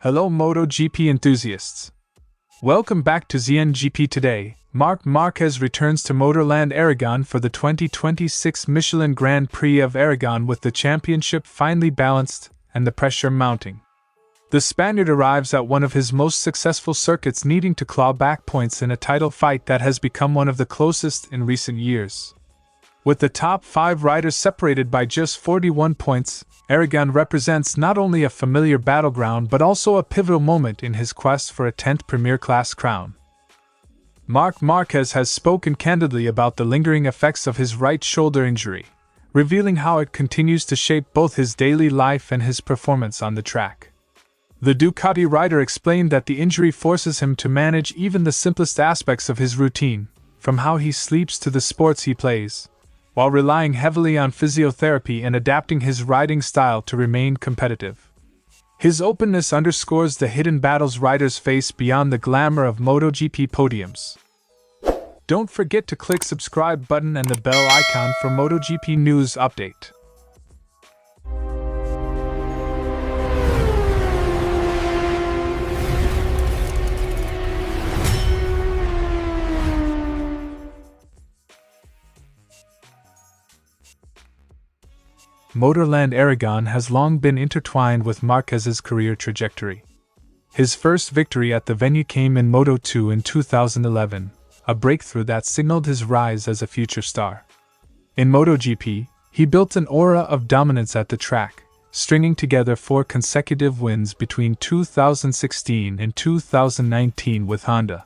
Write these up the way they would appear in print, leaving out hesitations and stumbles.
Hello MotoGP enthusiasts. Welcome back to ZNGP Today. Marc Márquez returns to Motorland Aragón for the 2026 Michelin Grand Prix of Aragon with the championship finely balanced and the pressure mounting. The Spaniard arrives at one of his most successful circuits, needing to claw back points in a title fight that has become one of the closest in recent years. With the top 5 riders separated by just 41 points, Aragon represents not only a familiar battleground but also a pivotal moment in his quest for a 10th Premier Class crown. Marc Márquez has spoken candidly about the lingering effects of his right shoulder injury, revealing how it continues to shape both his daily life and his performance on the track. The Ducati rider explained that the injury forces him to manage even the simplest aspects of his routine, from how he sleeps to the sports he plays, while relying heavily on physiotherapy and adapting his riding style to remain competitive. His openness underscores the hidden battles riders face beyond the glamour of MotoGP podiums. Don't forget to click subscribe button and the bell icon for MotoGP news update. Motorland Aragón has long been intertwined with Márquez's career trajectory. His first victory at the venue came in Moto2 in 2011, a breakthrough that signaled his rise as a future star. In MotoGP, he built an aura of dominance at the track, stringing together 4 consecutive wins between 2016 and 2019 with Honda.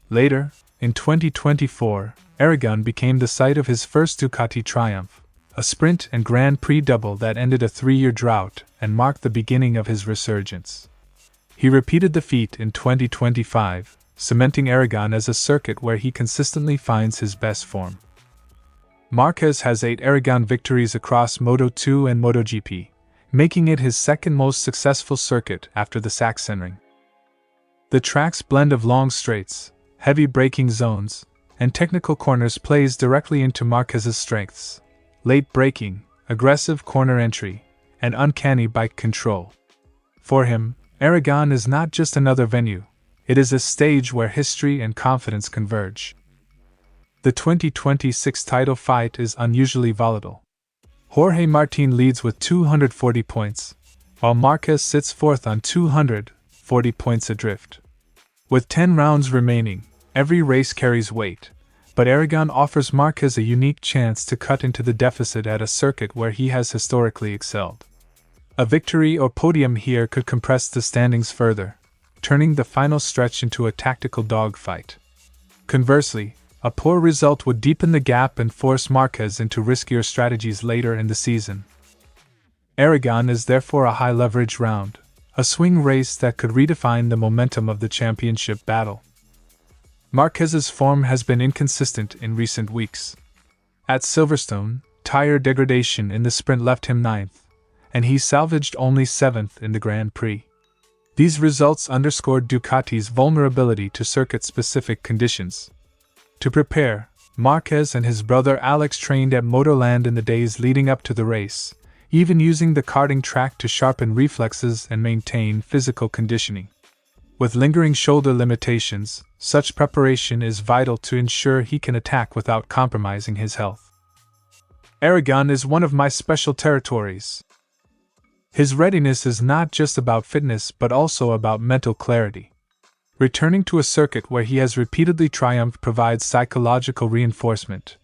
Later, in 2024, Aragón became the site of his first Ducati triumph, a sprint and Grand Prix double that ended a 3-year drought and marked the beginning of his resurgence. He repeated the feat in 2025, cementing Aragón as a circuit where he consistently finds his best form. Márquez has 8 Aragón victories across Moto2 and MotoGP, making it his second most successful circuit after the Sachsenring. The track's blend of long straights, heavy braking zones, and technical corners plays directly into Márquez's strengths: late braking, aggressive corner entry, and uncanny bike control. For him, Aragón is not just another venue, it is a stage where history and confidence converge. The 2026 title fight is unusually volatile. Jorge Martin leads with 240 points, while Márquez sits fourth on 240 points adrift. With 10 rounds remaining, every race carries weight, but Aragón offers Márquez a unique chance to cut into the deficit at a circuit where he has historically excelled. A victory or podium here could compress the standings further, turning the final stretch into a tactical dogfight. Conversely, a poor result would deepen the gap and force Márquez into riskier strategies later in the season. Aragón is therefore a high-leverage round, a swing race that could redefine the momentum of the championship battle. Márquez's form has been inconsistent in recent weeks. At Silverstone, tire degradation in the sprint left him 9th, and he salvaged only 7th in the Grand Prix. These results underscored Ducati's vulnerability to circuit-specific conditions. To prepare, Márquez and his brother Alex trained at Motorland in the days leading up to the race, even using the karting track to sharpen reflexes and maintain physical conditioning. With lingering shoulder limitations, such preparation is vital to ensure he can attack without compromising his health. Aragón is one of my special territories. His readiness is not just about fitness but also about mental clarity. Returning to a circuit where he has repeatedly triumphed provides psychological reinforcement,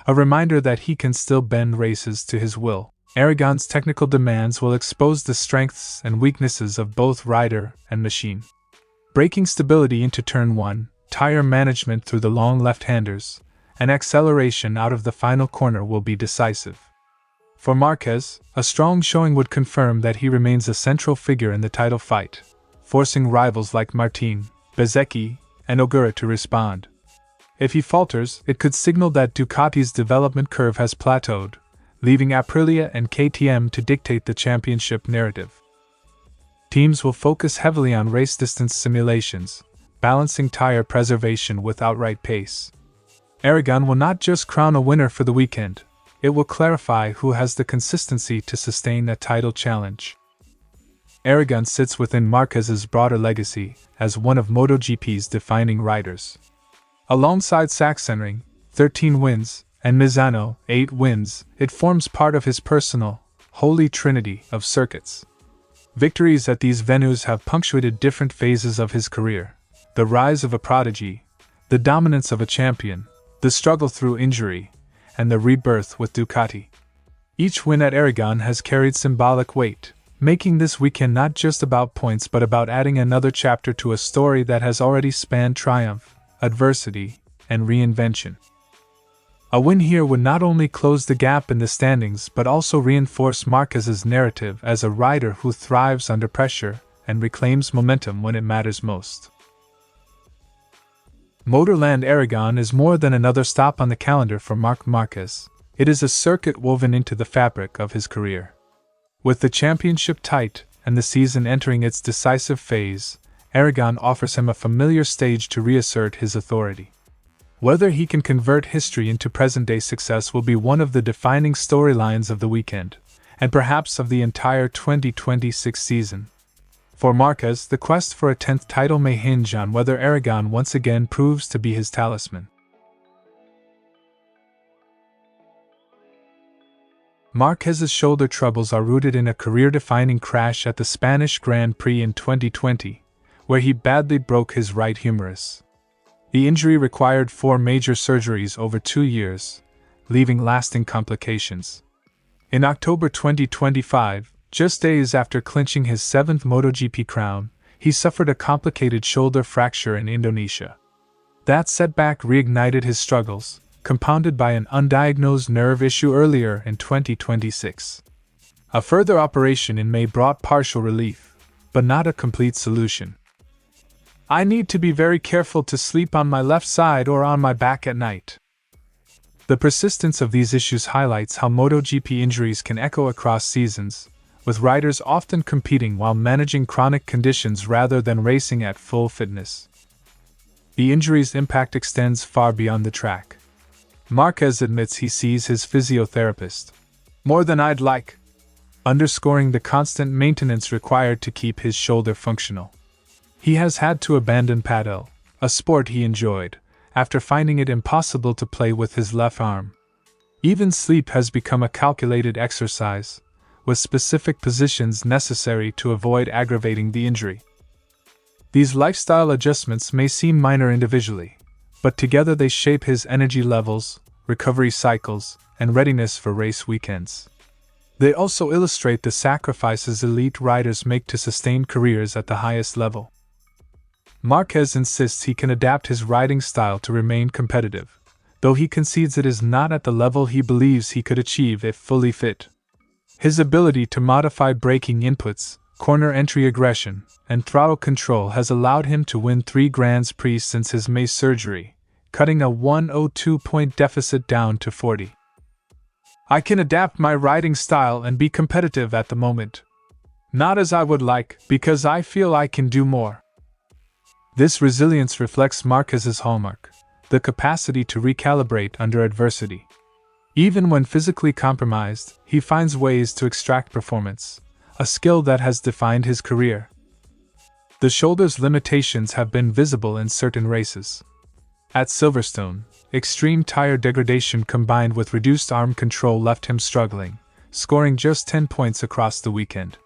a reminder that he can still bend races to his will. Aragón's technical demands will expose the strengths and weaknesses of both rider and machine. Braking stability into turn 1, tire management through the long left-handers, and acceleration out of the final corner will be decisive. For Márquez, a strong showing would confirm that he remains a central figure in the title fight, forcing rivals like Martin, Bezzecchi, and Ogura to respond. If he falters, it could signal that Ducati's development curve has plateaued, leaving Aprilia and KTM to dictate the championship narrative. Teams will focus heavily on race distance simulations, balancing tire preservation with outright pace. Aragón will not just crown a winner for the weekend, it will clarify who has the consistency to sustain a title challenge. Aragon sits within Márquez's broader legacy as one of MotoGP's defining riders. Alongside Sachsenring, 13 wins, and Misano, 8 wins, it forms part of his personal, holy trinity of circuits. Victories at these venues have punctuated different phases of his career: the rise of a prodigy, the dominance of a champion, the struggle through injury, and the rebirth with Ducati. Each win at Aragon has carried symbolic weight, making this weekend not just about points but about adding another chapter to a story that has already spanned triumph, adversity, and reinvention. A win here would not only close the gap in the standings but also reinforce Márquez's narrative as a rider who thrives under pressure and reclaims momentum when it matters most. Motorland Aragón is more than another stop on the calendar for Marc Márquez. It is a circuit woven into the fabric of his career. With the championship tight and the season entering its decisive phase, Aragón offers him a familiar stage to reassert his authority. Whether he can convert history into present-day success will be one of the defining storylines of the weekend, and perhaps of the entire 2026 season. For Márquez, the quest for a 10th title may hinge on whether Aragón once again proves to be his talisman. Márquez's shoulder troubles are rooted in a career-defining crash at the Spanish Grand Prix in 2020, where he badly broke his right humerus. The injury required 4 major surgeries over 2 years, leaving lasting complications. In October 2025, just days after clinching his 7th MotoGP crown, he suffered a complicated shoulder fracture in Indonesia. That setback reignited his struggles, compounded by an undiagnosed nerve issue earlier in 2026. A further operation in May brought partial relief, but not a complete solution. "I need to be very careful to sleep on my left side or on my back at night." The persistence of these issues highlights how MotoGP injuries can echo across seasons, with riders often competing while managing chronic conditions rather than racing at full fitness. The injury's impact extends far beyond the track. Márquez admits he sees his physiotherapist more than I'd like, underscoring the constant maintenance required to keep his shoulder functional. He has had to abandon paddle, a sport he enjoyed, after finding it impossible to play with his left arm. Even sleep has become a calculated exercise, with specific positions necessary to avoid aggravating the injury. These lifestyle adjustments may seem minor individually, but together they shape his energy levels, recovery cycles, and readiness for race weekends. They also illustrate the sacrifices elite riders make to sustain careers at the highest level. Márquez insists he can adapt his riding style to remain competitive, though he concedes it is not at the level he believes he could achieve if fully fit. His ability to modify braking inputs, corner entry aggression, and throttle control has allowed him to win 3 Grands Prix since his May surgery, cutting a 102-point deficit down to 40. "I can adapt my riding style and be competitive at the moment. Not as I would like, because I feel I can do more." This resilience reflects Márquez's hallmark, the capacity to recalibrate under adversity. Even when physically compromised, he finds ways to extract performance, a skill that has defined his career. The shoulder's limitations have been visible in certain races. At Silverstone, extreme tire degradation combined with reduced arm control left him struggling, scoring just 10 points across the weekend.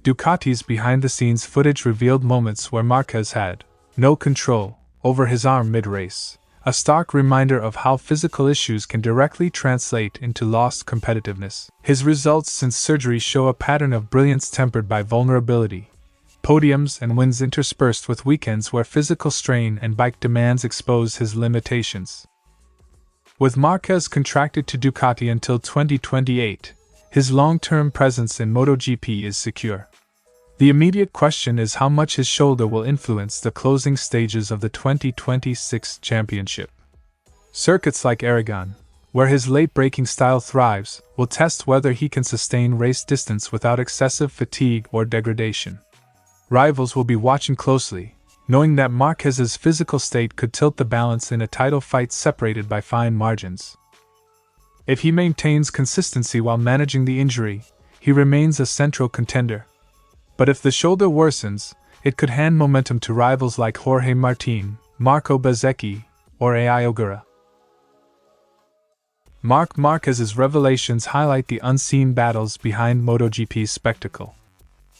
Ducati's behind-the-scenes footage revealed moments where Márquez had no control over his arm mid-race, a stark reminder of how physical issues can directly translate into lost competitiveness. His results since surgery show a pattern of brilliance tempered by vulnerability, podiums and wins interspersed with weekends where physical strain and bike demands expose his limitations. With Márquez contracted to Ducati until 2028, his long-term presence in MotoGP is secure. The immediate question is how much his shoulder will influence the closing stages of the 2026 championship. Circuits like Aragon, where his late-braking style thrives, will test whether he can sustain race distance without excessive fatigue or degradation. Rivals will be watching closely, knowing that Márquez's physical state could tilt the balance in a title fight separated by fine margins. If he maintains consistency while managing the injury, he remains a central contender. But if the shoulder worsens, it could hand momentum to rivals like Jorge Martin, Marco Bezzecchi, or AI Ogura. Marc Márquez's revelations highlight the unseen battles behind MotoGP's spectacle.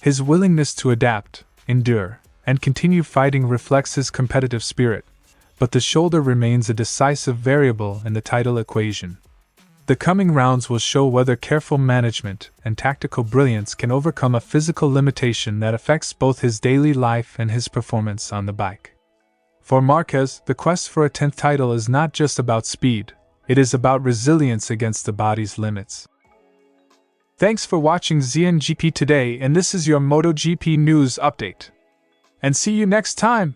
His willingness to adapt, endure, and continue fighting reflects his competitive spirit, but the shoulder remains a decisive variable in the title equation. The coming rounds will show whether careful management and tactical brilliance can overcome a physical limitation that affects both his daily life and his performance on the bike. For Márquez, the quest for a 10th title is not just about speed, it is about resilience against the body's limits. Thanks for watching ZNGP Today, and this is your MotoGP news update. And see you next time!